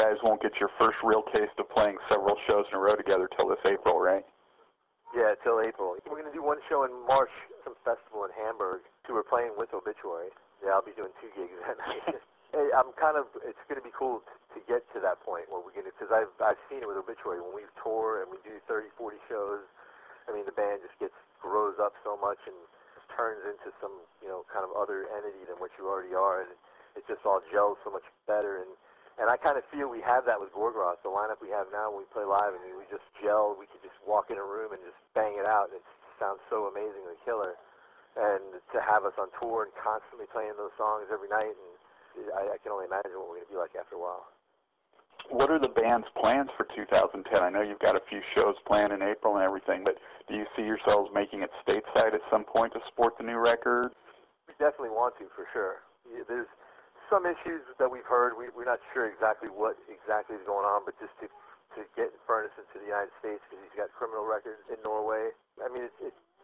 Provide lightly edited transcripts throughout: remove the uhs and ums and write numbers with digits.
guys won't get your first real taste of playing several shows in a row together till this April, right? Yeah, till April. We're going to do one show in March, some festival in Hamburg. So we're playing with Obituary. Yeah, I'll be doing 2 gigs that night. Hey, it's going to be cool to get to that point where we're going to, because I've seen it with Obituary. When we tour and we do 30, 40 shows, I mean, the band just grows up so much and turns into some, kind of other entity than what you already are. And it just all gels so much better. And I kind of feel we have that with Gorgoroth. The lineup we have now when we play live, I mean, we just gel. We could just walk in a room and just bang it out, and it sounds so amazingly killer. And to have us on tour and constantly playing those songs every night, and I can only imagine what we're going to be like after a while. What are the band's plans for 2010? I know you've got a few shows planned in April and everything, but do you see yourselves making it stateside at some point to support the new record? We definitely want to, for sure. There's some issues that we've heard. We're not sure exactly what is going on, but just to get Furness into the United States because he's got criminal records in Norway. I mean,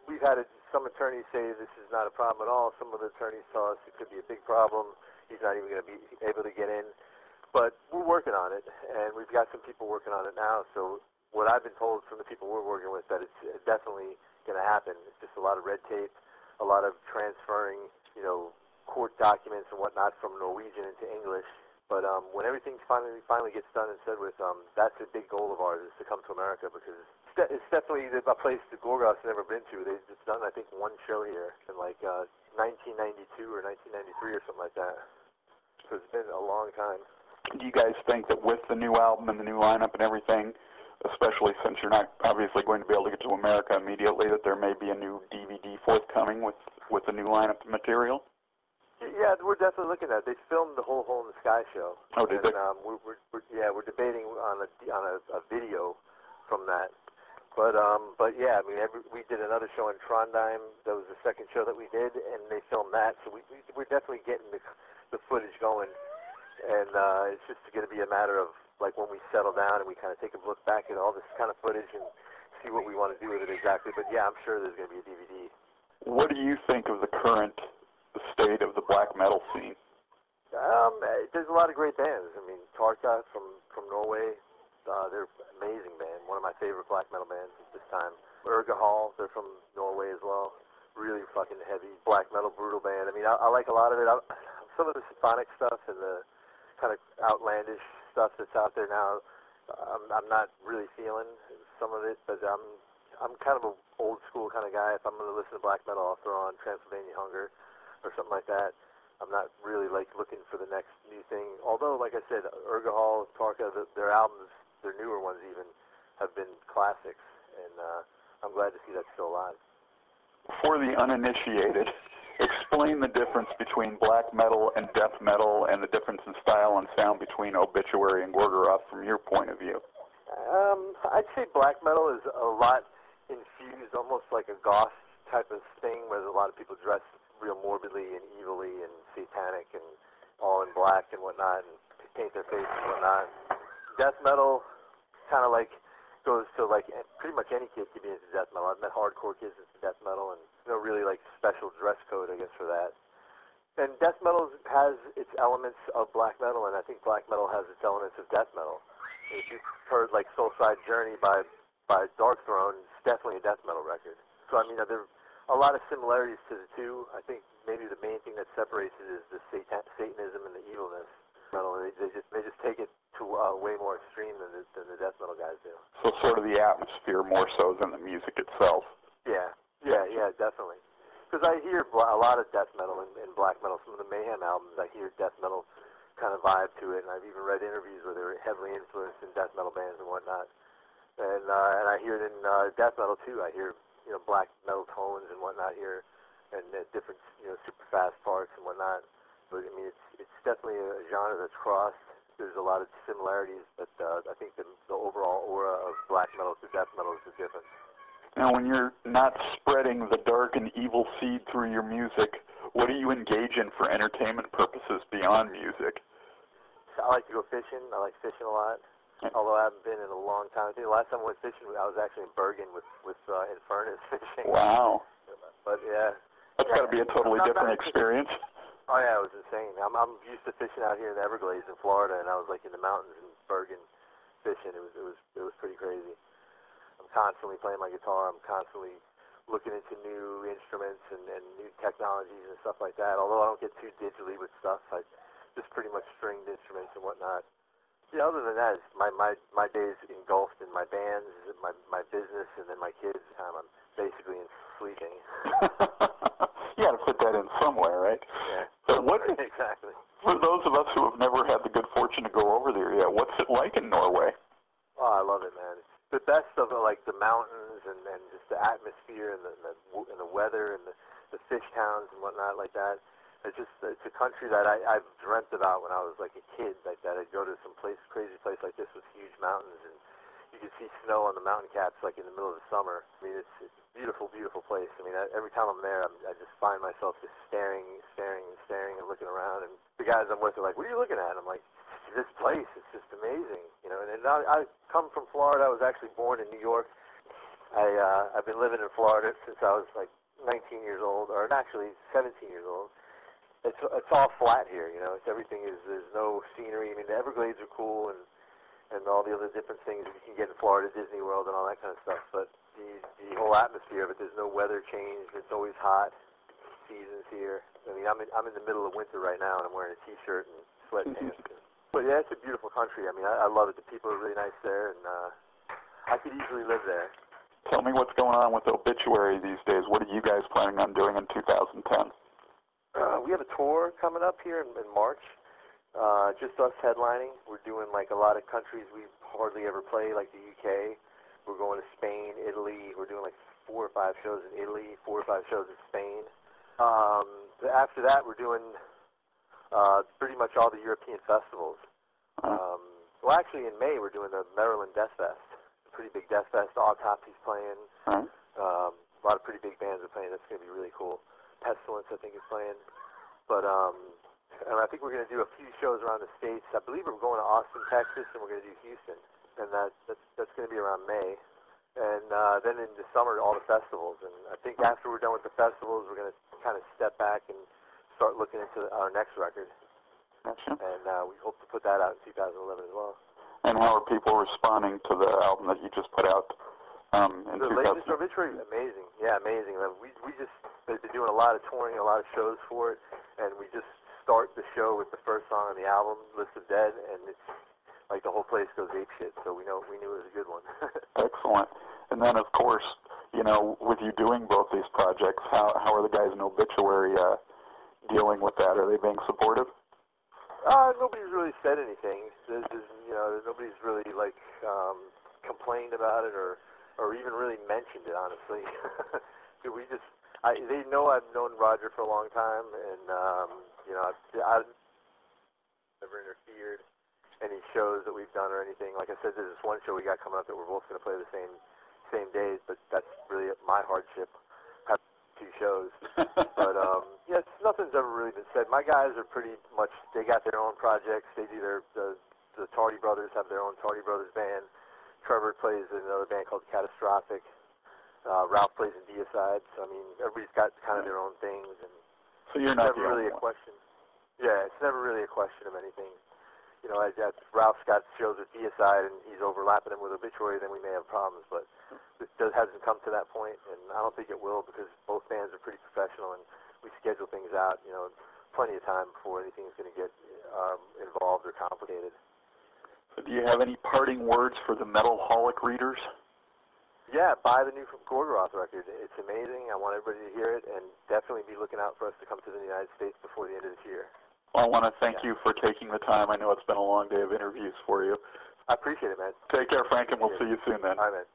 we've had some attorneys say this is not a problem at all. Some of the attorneys tell us it could be a big problem. He's not even going to be able to get in. But we're working on it, and we've got some people working on it now. So what I've been told from the people we're working with, that it's definitely going to happen. It's just a lot of red tape, a lot of transferring, court documents and whatnot from Norwegian into English. But when everything finally gets done and said with, that's a big goal of ours, is to come to America, because it's definitely a place that Gorgoroth's never been to. They've just done, I think, one show here in 1992 or 1993 or something like that. So it's been a long time. Do you guys think that with the new album and the new lineup and everything, especially since you're not obviously going to be able to get to America immediately, that there may be a new DVD forthcoming with the new lineup of material? Yeah, we're definitely looking at it. They filmed the whole Hole in the Sky show. Oh, did they? We're debating on a video from that. But yeah, I mean, we did another show in Trondheim. That was the second show that we did, and they filmed that. So we're definitely getting the footage going. And it's just going to be a matter of, when we settle down and we kind of take a look back at all this kind of footage and see what we want to do with it exactly. But yeah, I'm sure there's going to be a DVD. What do you think of the current state of the black metal scene? There's a lot of great bands. I mean, Tarka from Norway, they're an amazing band. One of my favorite black metal bands at this time. Hall, they're from Norway as well. Really fucking heavy black metal brutal band. I mean, I like a lot of it. Some of the symphonic stuff and the kind of outlandish stuff that's out there now, I'm not really feeling some of it, but I'm kind of an old school kind of guy. If I'm going to listen to black metal, I'll throw on Transylvania Hunger or something like that. I'm not really looking for the next new thing. Although, like I said, Hall, Tarka, their albums, their newer ones even, have been classics, and I'm glad to see that still alive. For the uninitiated, explain the difference between black metal and death metal, and the difference in style and sound between Obituary and Gorgoroth from your point of view. I'd say black metal is a lot infused, almost like a goth type of thing, where a lot of people dress real morbidly and evilly and satanic and all in black and whatnot, and paint their face and whatnot. Death metal kind of goes to pretty much any kid can be into death metal. I've met hardcore kids into death metal, and really special dress code, I guess, for that. And death metal has its elements of black metal, and I think black metal has its elements of death metal. If you've heard Soulside Journey by Dark Throne, it's definitely a death metal record. So I mean, there are a lot of similarities to the two. I think maybe the main thing that separates it is the Satanism and the evilness. They just take it to way more extreme than the death metal guys do. So sort of the atmosphere more so than the music itself. Yeah, definitely. Because I hear a lot of death metal and black metal. Some of the Mayhem albums, I hear death metal kind of vibe to it, and I've even read interviews where they're heavily influenced in death metal bands and whatnot. And I hear it in death metal too. I hear black metal tones and whatnot here, and different super fast parts and whatnot. But I mean, it's definitely a genre that's crossed. There's a lot of similarities, but I think the overall aura of black metal to death metal is the difference. Now, when you're not spreading the dark and evil seed through your music, what do you engage in for entertainment purposes beyond music? I like to go fishing. I like fishing a lot, although I haven't been in a long time. I think the last time I went fishing, I was actually in Bergen with Infernus fishing. Wow. But yeah. That's got to be a totally different experience. Oh yeah, it was insane. I'm used to fishing out here in the Everglades in Florida, and I was in the mountains, and Bergen fishing. It was pretty crazy. I'm constantly playing my guitar. I'm constantly looking into new instruments and new technologies and stuff like that. Although I don't get too digitally with stuff, I just pretty much stringed instruments and whatnot. Yeah, other than that, it's my days engulfed in my bands, my business, and then my kids' time. I'm basically in sleeping. You got to fit that in somewhere, right? Yeah. So exactly. For those of us who have never had the good fortune to go over there yet, what's it like in Norway? Oh, I love it, man. It's the best of like the mountains and just the atmosphere and the weather and the fish towns and whatnot like that. It's a country that I've dreamt about when I was like a kid, like that. I'd go to some crazy place like this with huge mountains, and you can see snow on the mountain caps like in the middle of the summer. I mean, it's a beautiful, beautiful place. I mean, every time I'm there, I just find myself just staring and looking around. And the guys I'm with are like, "What are you looking at?" And I'm like, "This place, it's just amazing." You know, and I come from Florida. I was actually born in New York. I've been living in Florida since I was like 19 years old, or actually 17 years old. It's all flat here, you know. Everything there's no scenery. I mean, the Everglades are cool and all the other different things that you can get in Florida, Disney World, and all that kind of stuff. But the whole atmosphere of it, there's no weather change. It's always hot. Seasons here. I mean, I'm in the middle of winter right now, and I'm wearing a T-shirt and sweatpants. But yeah, it's a beautiful country. I mean, I love it. The people are really nice there, and I could easily live there. Tell me what's going on with Obituary these days. What are you guys planning on doing in 2010? We have a tour coming up here in March, just us headlining. We're doing like a lot of countries we hardly ever play, like the UK. We're going to Spain, Italy. We're doing like 4 or 5 shows in Italy, 4 or 5 shows in Spain. After that, we're doing pretty much all the European festivals. Well, actually, in May, we're doing the Maryland Death Fest, a pretty big Death Fest. Autopsy's playing. A lot of pretty big bands are playing. That's going to be really cool. Pestilence, I think, is playing. But and I think we're going to do a few shows around the States. I believe we're going to Austin, Texas, and we're going to do Houston. And that's going to be around May. And then in the summer, all the festivals. And I think after we're done with the festivals, we're going to kind of step back and start looking into our next record. Gotcha. And we hope to put that out in 2011 as well. And how are people responding to the album that you just put out in 2010? The latest Obituary, amazing. Yeah, amazing. They've been doing a lot of touring, a lot of shows for it, and we just start the show with the first song on the album, List of Dead, and it's like the whole place goes apeshit, so we knew it was a good one. Excellent. And then, of course, you know, with you doing both these projects, how are the guys in Obituary dealing with that? Are they being supportive? Nobody's really said anything. Nobody's really like complained about it or even really mentioned it, honestly. They know I've known Roger for a long time, and I've never interfered any shows that we've done or anything. Like I said, there's this one show we got coming up that we're both going to play the same days, but that's really my hardship. Have 2 shows, but nothing's ever really been said. My guys are pretty much, they got their own projects. They do the Tardy Brothers have their own Tardy Brothers band. Trevor plays in another band called Catastrophic. Ralph plays in Deicide. So, I mean, everybody's got kind of their own things, and so you're not never really a question. Yeah, it's never really a question of anything. You know, if Ralph's got shows with Deicide and he's overlapping them with Obituary, then we may have problems. But it hasn't come to that point, and I don't think it will, because both bands are pretty professional and we schedule things out, you know, plenty of time before anything's going to get involved or complicated. So do you have any parting words for the Metalholic readers? Yeah, buy the new Gorgoroth record. It's amazing. I want everybody to hear it, and definitely be looking out for us to come to the United States before the end of this year. Well, I want to thank you for taking the time. I know it's been a long day of interviews for you. I appreciate it, man. Take care, Frank, and we'll see you soon then. All right, man.